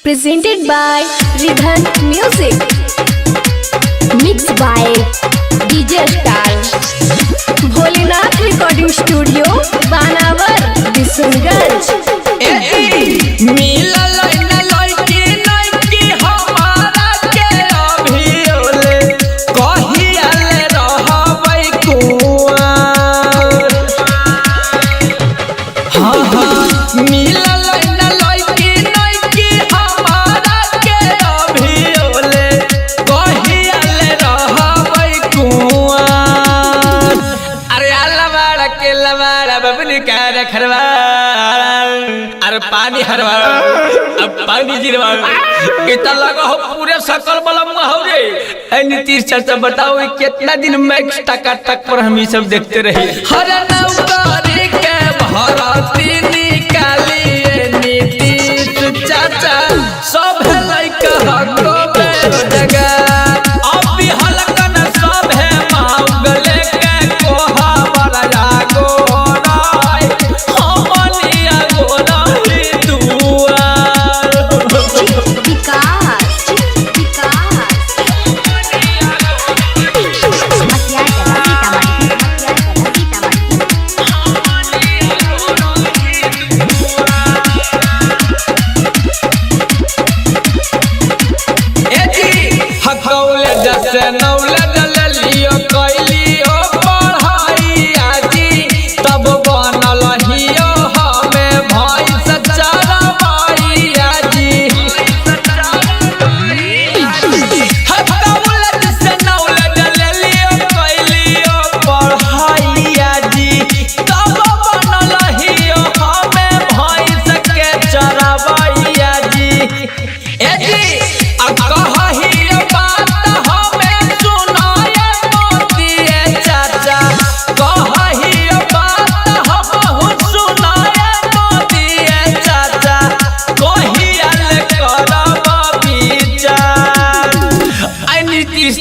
Presented by Ridhan Music. Mixed by DJ Star. Bholenath recording studio बानावर बिशनगंज। अरे पानी हरवा अब पानी गिरवा कितना लगा हो पूरे सकल बलम हो रे। ऐ नीतीश चाचा बताओ कितना दिन मैक्स टका टक पर हम ये सब देखते रहे। हर नौकरी के भरती निकालिए नीतीश चाचा सब है लइका हको बेरोजगार। अब भी हलकन सब है मांगले के कोहा वाला जागो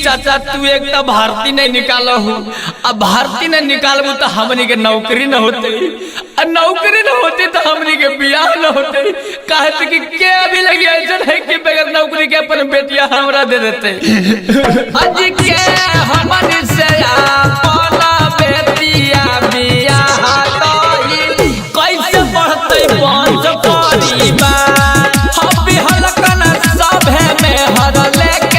चाचा तू एक तो भारती नहीं निकालो हूँ। अब भारती नहीं निकालबू तो हमनी के नौकरी न होते, और नौकरी न होती तो हमनी के बियाह न होते। कहते कि के अभी लगी ऐसा है कि बगैर नौकरी के अपन बेटिया हमरा दे देते। आज के हमनी से अपना बेटिया बियाह तो कैसे बढ़ते वंश परिवार। हम भी हलकन सब है में हर लेके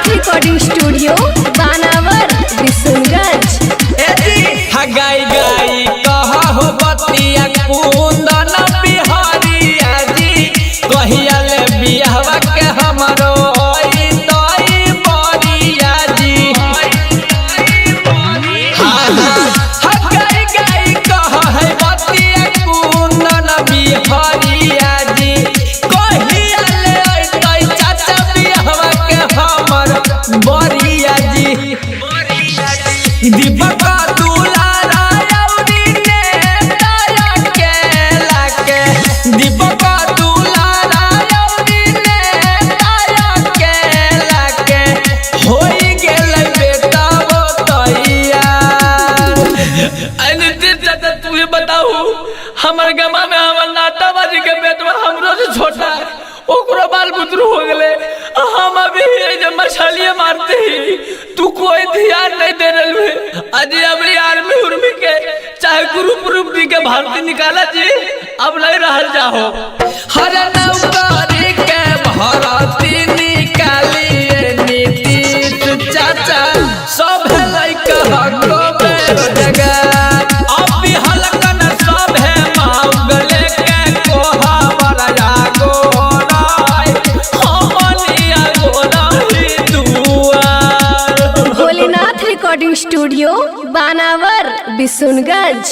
रिकॉर्डिंग स्टूडियो बानावर बिशनगंज। गाई गाई कहा हो बतिया कुंदन बिहारिया जी कहिया ले बियाहवा के हमरो तोई बरिया जी। गाई गाई कहा है बतिया कुंदन बिहारिया जी कहिया ले तोई चाचा बियाहवा के हमर बरिया जी। दीपक दुलारा यौरी ने ताया के लाके दीपक दुलारा यौरी ने ताया के लाके होई गेलै बेटा वो तैयार। अनितिश चाचा तू ये बताऊ हमर गमा में हमर नाटाबाजी के बेटवा हमरो से छोटा है ओकरो बाल बुतरू हो गेले। हम अभी मछलियाँ मारते ही तू कोई ध्यान नहीं दे रहे। अजी अब आर्मी उर्मी के चाहे ग्रुप रूप दी के भारती निकाला जी अब नहीं रह जाओ। हर नौकरी के भारती निकालिए नीतीश चाचा सब है लइका हको बेरोजगार। अब भी हलकन सब है मांगले के कोहा वाला जागो भोलेनाथ रिकॉर्डिंग स्टूडियो बानावर बिशनगंज।